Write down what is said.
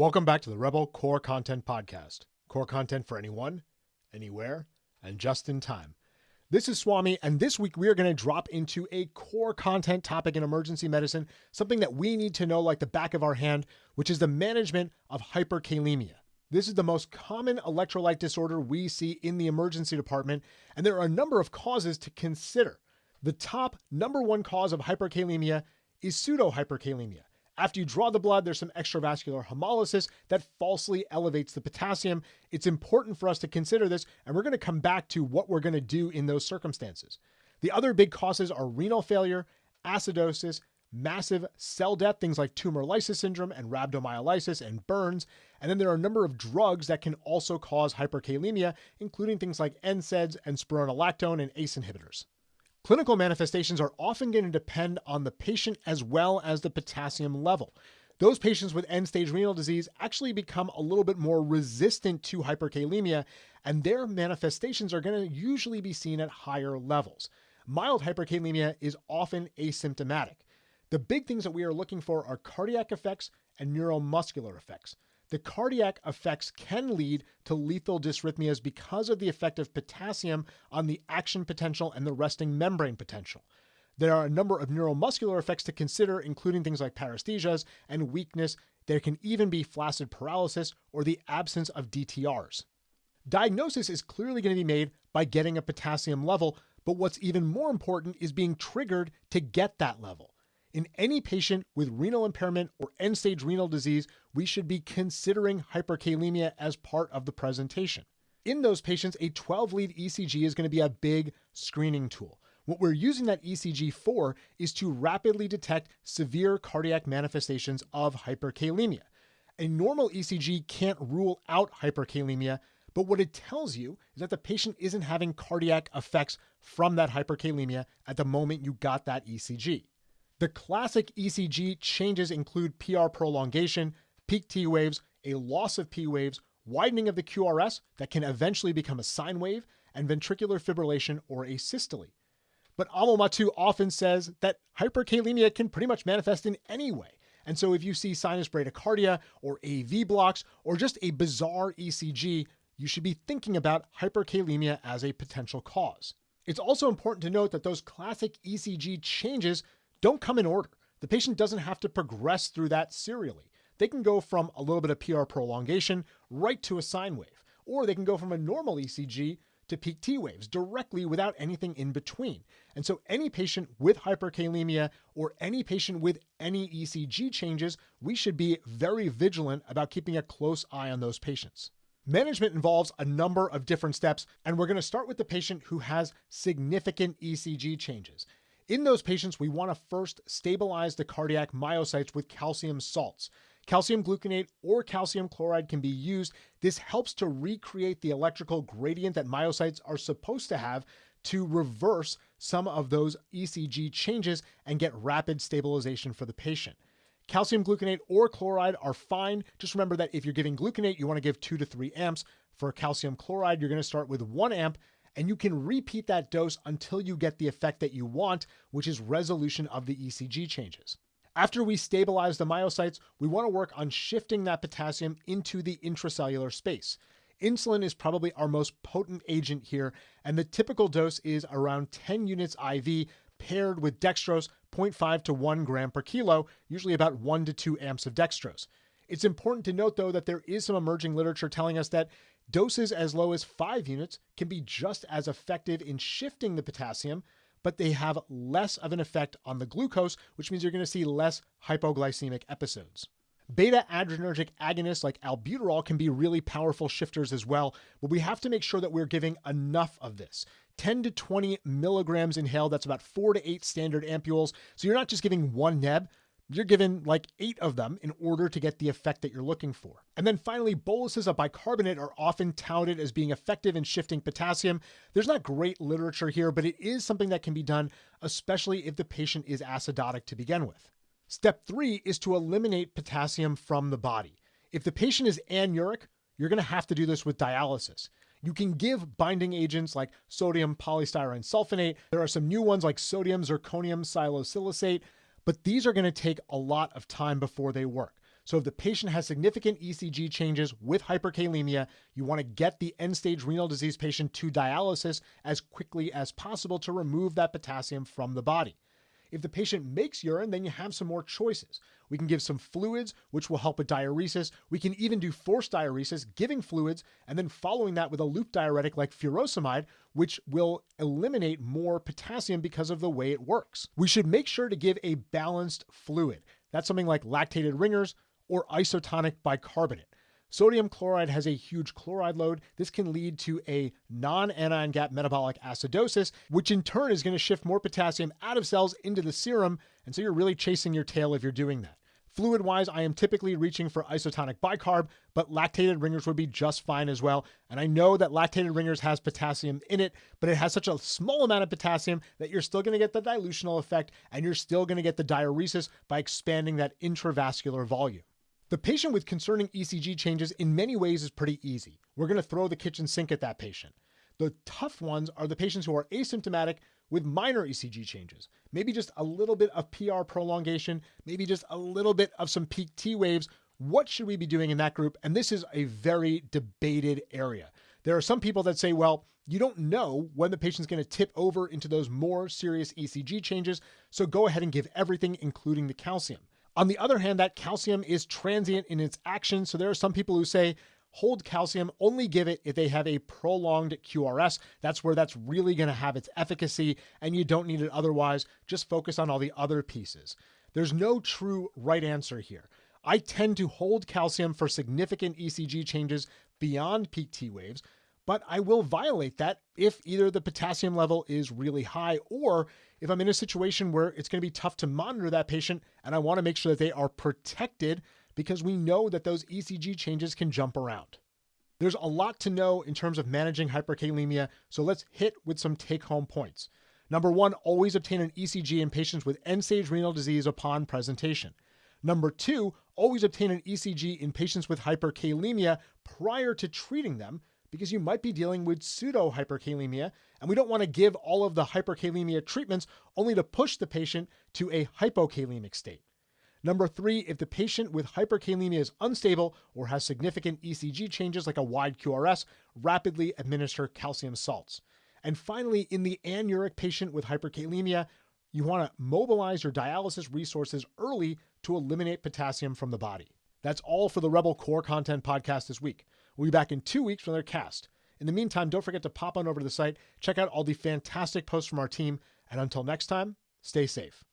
Welcome back to the Rebel Core Content Podcast. Core content for anyone, anywhere, and just in time. This is Swami, and this week we are going to drop into a core content topic in emergency medicine, something that we need to know like the back of our hand, which is the management of hyperkalemia. This is the most common electrolyte disorder we see in the emergency department, and there are a number of causes to consider. The top number one cause of hyperkalemia is pseudohyperkalemia. After you draw the blood, there's some extravascular hemolysis that falsely elevates the potassium. It's important for us to consider this, and we're going to come back to what we're going to do in those circumstances. The other big causes are renal failure, acidosis, massive cell death, things like tumor lysis syndrome and rhabdomyolysis and burns. And then there are a number of drugs that can also cause hyperkalemia, including things like NSAIDs and spironolactone and ACE inhibitors. Clinical manifestations are often going to depend on the patient as well as the potassium level. Those patients with end-stage renal disease actually become a little bit more resistant to hyperkalemia, and their manifestations are going to usually be seen at higher levels. Mild hyperkalemia is often asymptomatic. The big things that we are looking for are cardiac effects and neuromuscular effects. The cardiac effects can lead to lethal dysrhythmias because of the effect of potassium on the action potential and the resting membrane potential. There are a number of neuromuscular effects to consider, including things like paresthesias and weakness. There can even be flaccid paralysis or the absence of DTRs. Diagnosis is clearly going to be made by getting a potassium level, but what's even more important is being triggered to get that level. In any patient with renal impairment or end-stage renal disease, we should be considering hyperkalemia as part of the presentation. In those patients, a 12-lead ECG is going to be a big screening tool. What we're using that ECG for is to rapidly detect severe cardiac manifestations of hyperkalemia. A normal ECG can't rule out hyperkalemia, but what it tells you is that the patient isn't having cardiac effects from that hyperkalemia at the moment you got that ECG. The classic ECG changes include PR prolongation, peak T waves, a loss of P waves, widening of the QRS that can eventually become a sine wave, and ventricular fibrillation or asystole. But Amomatsu often says that hyperkalemia can pretty much manifest in any way. And so if you see sinus bradycardia or AV blocks or just a bizarre ECG, you should be thinking about hyperkalemia as a potential cause. It's also important to note that those classic ECG changes don't come in order. The patient doesn't have to progress through that serially. They can go from a little bit of PR prolongation right to a sine wave, or they can go from a normal ECG to peak T waves directly without anything in between. And so any patient with hyperkalemia or any patient with any ECG changes, we should be very vigilant about keeping a close eye on those patients. Management involves a number of different steps, and we're going to start with the patient who has significant ECG changes. In those patients, we want to first stabilize the cardiac myocytes with calcium salts. Calcium gluconate or calcium chloride can be used. This helps to recreate the electrical gradient that myocytes are supposed to have to reverse some of those ECG changes and get rapid stabilization for the patient. Calcium gluconate or chloride are fine. Just remember that if you're giving gluconate, you want to give 2 to 3 amps. For calcium chloride, you're going to start with 1 amp. And you can repeat that dose until you get the effect that you want, which is resolution of the ECG changes. After we stabilize the myocytes, we want to work on shifting that potassium into the intracellular space. Insulin is probably our most potent agent here, and the typical dose is around 10 units IV paired with dextrose, 0.5 to 1 gram per kilo, usually about 1 to 2 amps of dextrose. It's important to note, though, that there is some emerging literature telling us that doses as low as 5 units can be just as effective in shifting the potassium, but they have less of an effect on the glucose, which means you're going to see less hypoglycemic episodes. Beta-adrenergic agonists like albuterol can be really powerful shifters as well, but we have to make sure that we're giving enough of this. 10 to 20 milligrams inhaled, that's about 4 to 8 standard ampules. So you're not just giving one neb, you're given like 8 of them in order to get the effect that you're looking for. And then finally, boluses of bicarbonate are often touted as being effective in shifting potassium. There's not great literature here, but it is something that can be done, especially if the patient is acidotic to begin with. Step 3 is to eliminate potassium from the body. If the patient is anuric, you're going to have to do this with dialysis. You can give binding agents like sodium polystyrene sulfonate. There are some new ones like sodium zirconium silosiliciate, but these are going to take a lot of time before they work. So if the patient has significant ECG changes with hyperkalemia, you want to get the end-stage renal disease patient to dialysis as quickly as possible to remove that potassium from the body. If the patient makes urine, then you have some more choices. We can give some fluids, which will help with diuresis. We can even do forced diuresis, giving fluids, and then following that with a loop diuretic like furosemide, which will eliminate more potassium because of the way it works. We should make sure to give a balanced fluid. That's something like lactated ringers or isotonic bicarbonate. Sodium chloride has a huge chloride load. This can lead to a non-anion gap metabolic acidosis, which in turn is going to shift more potassium out of cells into the serum. And so you're really chasing your tail if you're doing that. Fluid-wise, I am typically reaching for isotonic bicarb, but lactated ringers would be just fine as well. And I know that lactated ringers has potassium in it, but it has such a small amount of potassium that you're still going to get the dilutional effect, and you're still going to get the diuresis by expanding that intravascular volume. The patient with concerning ECG changes in many ways is pretty easy. We're going to throw the kitchen sink at that patient. The tough ones are the patients who are asymptomatic with minor ECG changes. Maybe just a little bit of PR prolongation, maybe just a little bit of some peak T waves. What should we be doing in that group? And this is a very debated area. There are some people that say, well, you don't know when the patient's going to tip over into those more serious ECG changes, so go ahead and give everything, including the calcium. On the other hand, that calcium is transient in its action. So there are some people who say, hold calcium, only give it if they have a prolonged QRS. That's where that's really going to have its efficacy, and you don't need it otherwise. Just focus on all the other pieces. There's no true right answer here. I tend to hold calcium for significant ECG changes beyond peak T waves, but I will violate that if either the potassium level is really high or if I'm in a situation where it's going to be tough to monitor that patient and I want to make sure that they are protected because we know that those ECG changes can jump around. There's a lot to know in terms of managing hyperkalemia, so let's hit with some take-home points. Number one, always obtain an ECG in patients with end-stage renal disease upon presentation. Number two, always obtain an ECG in patients with hyperkalemia prior to treating them, because you might be dealing with pseudo-hyperkalemia, and we don't want to give all of the hyperkalemia treatments only to push the patient to a hypokalemic state. Number three, if the patient with hyperkalemia is unstable or has significant ECG changes like a wide QRS, rapidly administer calcium salts. And finally, in the anuric patient with hyperkalemia, you want to mobilize your dialysis resources early to eliminate potassium from the body. That's all for the Rebel Core Content Podcast this week. We'll be back in 2 weeks for their cast. In the meantime, don't forget to pop on over to the site, check out all the fantastic posts from our team, and until next time, stay safe.